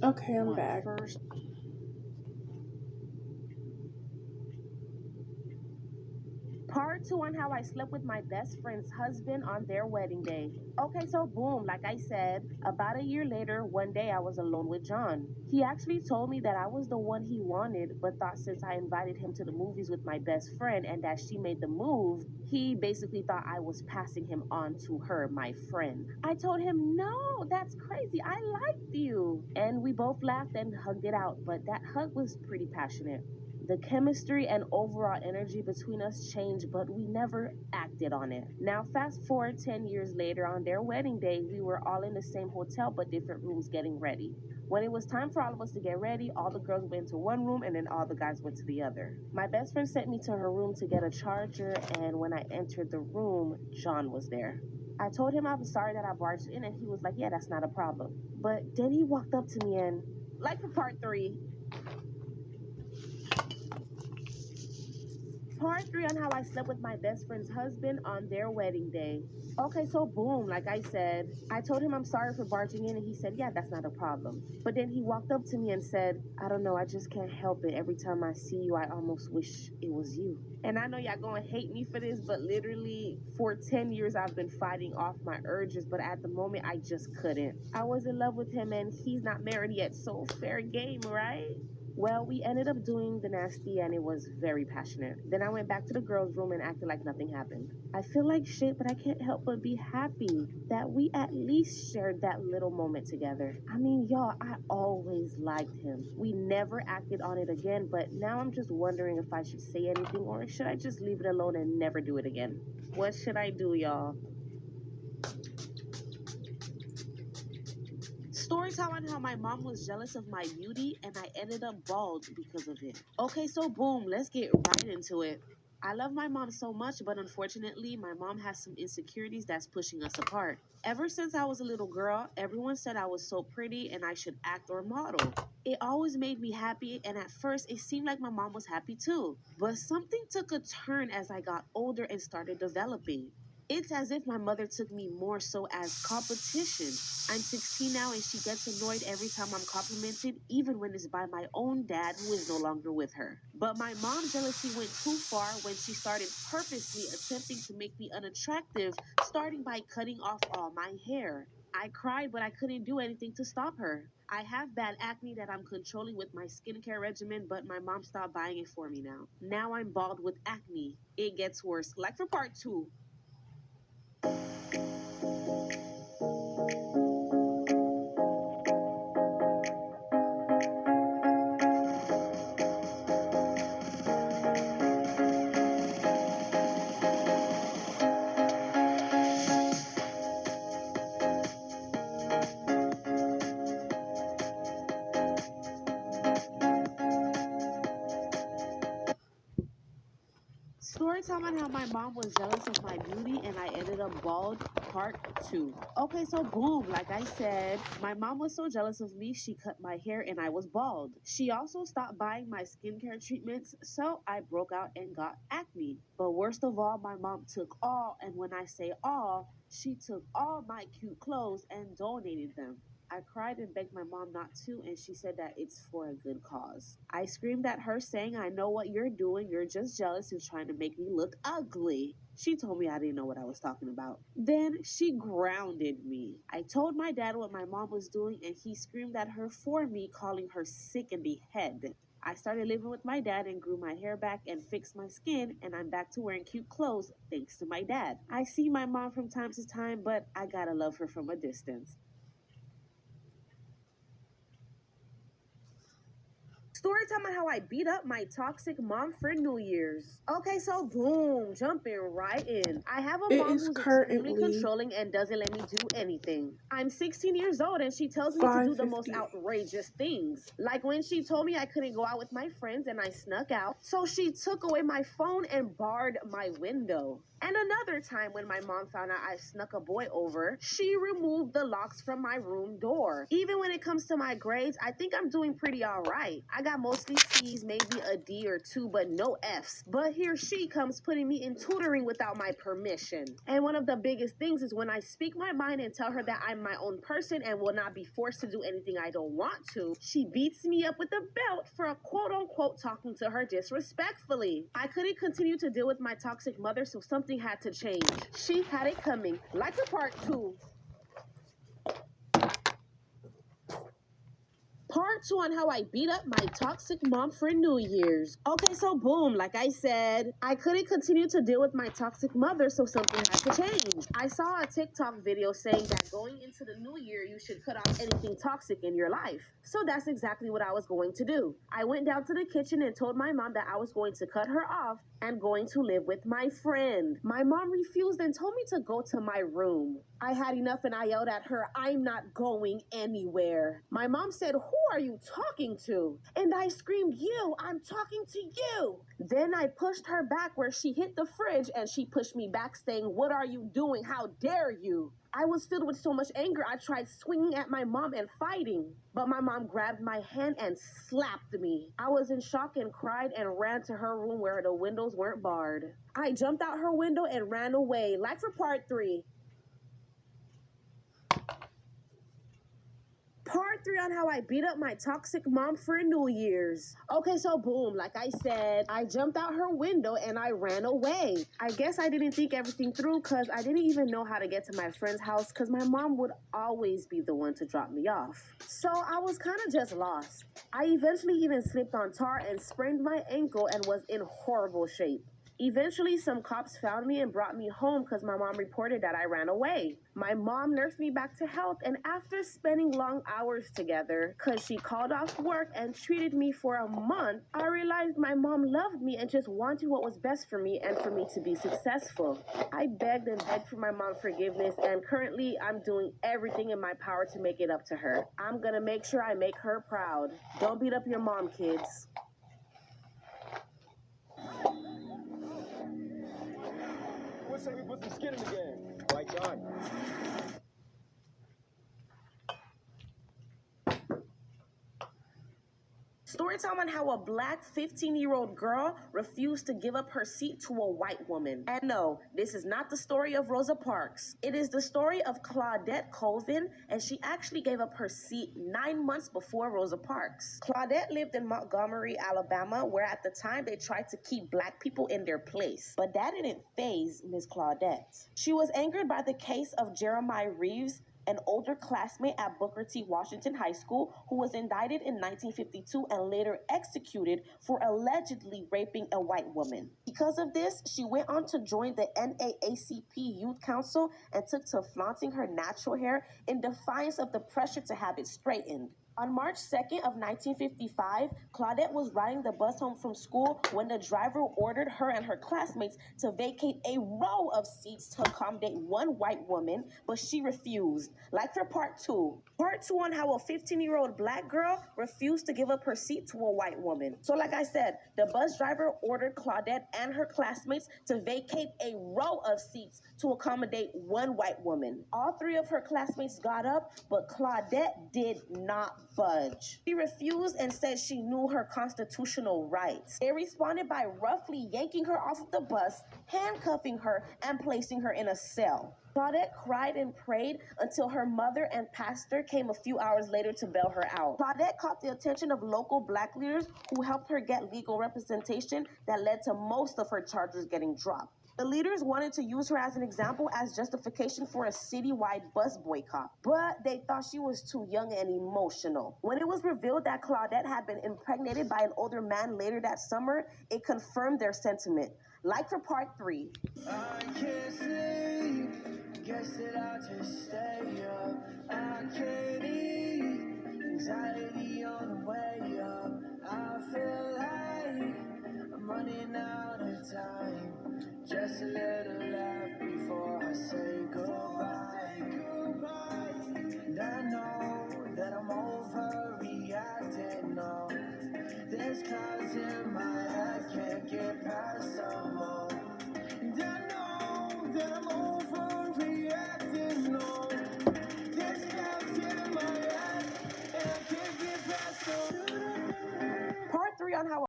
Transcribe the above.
Okay, I'm One back. first. Part two on how I slept with my best friend's husband on their wedding day. Okay, so boom, like I said, about a year later, one day I was alone with John. He actually told me that I was the one he wanted, but thought since I invited him to the movies with my best friend and that she made the move, he basically thought I was passing him on to her, my friend. I told him, no, that's crazy. I liked you. And we both laughed and hugged it out, but that hug was pretty passionate. The chemistry and overall energy between us changed, but we never acted on it. Now, fast forward 10 years later, on their wedding day, we were all in the same hotel but different rooms getting ready. When it was time for all of us to get ready, all the girls went to one room and then all the guys went to the other. My best friend sent me to her room to get a charger, and when I entered the room, John was there. I told him I was sorry that I barged in, and he was like, yeah, that's not a problem. But then he walked up to me and, like for part three, Part three on how I slept with my best friend's husband on their wedding day. Okay, so boom, like I said, I told him I'm sorry for barging in, and he said, yeah, that's not a problem. But then he walked up to me and said, I don't know, I just can't help it. Every time I see you, I almost wish it was you. And I know y'all gonna hate me for this, but literally for 10 years, I've been fighting off my urges, but at the moment, I just couldn't. I was in love with him, and he's not married yet, so fair game, right? Well, we ended up doing the nasty and it was very passionate. Then I went back to the girls' room and acted like nothing happened. I feel like shit, but I can't help but be happy that we at least shared that little moment together. I mean, y'all, I always liked him. We never acted on it again, but now I'm just wondering if I should say anything or should I just leave it alone and never do it again? What should I do, y'all? Stories how on how my mom was jealous of my beauty and I ended up bald because of it. Okay, so boom, let's get right into it. I love my mom so much, but unfortunately, my mom has some insecurities that's pushing us apart. Ever since I was a little girl, everyone said I was so pretty and I should act or model. It always made me happy, and at first, it seemed like my mom was happy too. But something took a turn as I got older and started developing. It's as if my mother took me more so as competition. I'm 16 now and she gets annoyed every time I'm complimented, even when it's by my own dad who is no longer with her. But my mom's jealousy went too far when she started purposely attempting to make me unattractive, starting by cutting off all my hair. I cried, but I couldn't do anything to stop her. I have bad acne that I'm controlling with my skincare regimen, but my mom stopped buying it for me now. Now I'm bald with acne. It gets worse. Like for part two, story time on how my mom was jealous of my beauty and I ended up bald, part two. Okay, so boom, like I said, my mom was so jealous of me, she cut my hair and I was bald. She also stopped buying my skincare treatments, so I broke out and got acne. But worst of all, my mom took all, and when I say all, she took all my cute clothes and donated them. I cried and begged my mom not to, and she said that it's for a good cause. I screamed at her, saying, I know what you're doing. You're just jealous and trying to make me look ugly. She told me I didn't know what I was talking about. Then she grounded me. I told my dad what my mom was doing, and he screamed at her for me, calling her sick in the head. I started living with my dad and grew my hair back and fixed my skin, and I'm back to wearing cute clothes thanks to my dad. I see my mom from time to time, but I gotta love her from a distance. Story time on how I beat up my toxic mom for New Year's. Okay, so boom, jumping right in. I have a It mom is who's extremely currently controlling and doesn't let me do anything. I'm 16 years old and she tells me to do the most 5:50. outrageous things. Like when she told me I couldn't go out with my friends and I snuck out, so she took away my phone and barred my window. And another time when my mom found out I snuck a boy over, she removed the locks from my room door. Even when it comes to my grades, I think I'm doing pretty all right. I got mostly C's, maybe a D or two, but no F's. But here she comes putting me in tutoring without my permission. And one of the biggest things is when I speak my mind and tell her that I'm my own person and will not be forced to do anything I don't want to, she beats me up with a belt for a quote-unquote talking to her disrespectfully. I couldn't continue to deal with my toxic mother, so something had to change. She had it coming. Like a part 2. Part 2 on how I beat up my toxic mom for New Year's. Okay, so boom, like I said, I couldn't continue to deal with my toxic mother, so something had to change. I saw a TikTok video saying that going into the new year, you should cut off anything toxic in your life. So that's exactly what I was going to do. I went down to the kitchen and told my mom that I was going to cut her off and going to live with my friend. My mom refused and told me to go to my room. I had enough and I yelled at her, "I'm not going anywhere." My mom said, "Who are you talking to?" And I screamed, "You, I'm talking to you." Then I pushed her back where she hit the fridge and she pushed me back saying, "What are you doing? How dare you?" I was filled with so much anger, I tried swinging at my mom and fighting. But my mom grabbed my hand and slapped me. I was in shock and cried and ran to her room where the windows weren't barred. I jumped out her window and ran away. Like for part 3. Part 3 on how I beat up my toxic mom for New Year's. Okay, so boom, like I said, I jumped out her window and I ran away. I guess I didn't think everything through because I didn't even know how to get to my friend's house because my mom would always be the one to drop me off. So I was kind of just lost. I eventually even slipped on tar and sprained my ankle and was in horrible shape. Eventually, some cops found me and brought me home because my mom reported that I ran away. My mom nursed me back to health, and after spending long hours together, because she called off work and treated me for a month, I realized my mom loved me and just wanted what was best for me and for me to be successful. I begged and begged for my mom's forgiveness, and currently I'm doing everything in my power to make it up to her. I'm gonna make sure I make her proud. Don't beat up your mom, kids. Let's say we put some skin in the game. Like John. Story time on how a black 15-year-old girl refused to give up her seat to a white woman. And no, this is not the story of Rosa Parks. It is the story of Claudette Colvin, and she actually gave up her seat 9 months before Rosa Parks. Claudette lived in Montgomery, Alabama, where at the time they tried to keep black people in their place. But that didn't faze Miss Claudette. She was angered by the case of Jeremiah Reeves, an older classmate at Booker T. Washington High School who was indicted in 1952 and later executed for allegedly raping a white woman. Because of this, she went on to join the NAACP Youth Council and took to flaunting her natural hair in defiance of the pressure to have it straightened. On March 2nd of 1955, Claudette was riding the bus home from school when the driver ordered her and her classmates to vacate a row of seats to accommodate one white woman, but she refused. Like for part 2. Part 2 on how a 15-year-old black girl refused to give up her seat to a white woman. So like I said, the bus driver ordered Claudette and her classmates to vacate a row of seats to accommodate one white woman. All 3 of her classmates got up, but Claudette did not budge. She refused and said she knew her constitutional rights. They responded by roughly yanking her off of the bus, handcuffing her, and placing her in a cell. Claudette cried and prayed until her mother and pastor came a few hours later to bail her out. Claudette caught the attention of local black leaders who helped her get legal representation that led to most of her charges getting dropped. The leaders wanted to use her as an example as justification for a citywide bus boycott, but they thought she was too young and emotional. When it was revealed that Claudette had been impregnated by an older man later that summer, it confirmed their sentiment. Like for part 3. I can't sleep, guess that I'll just stay.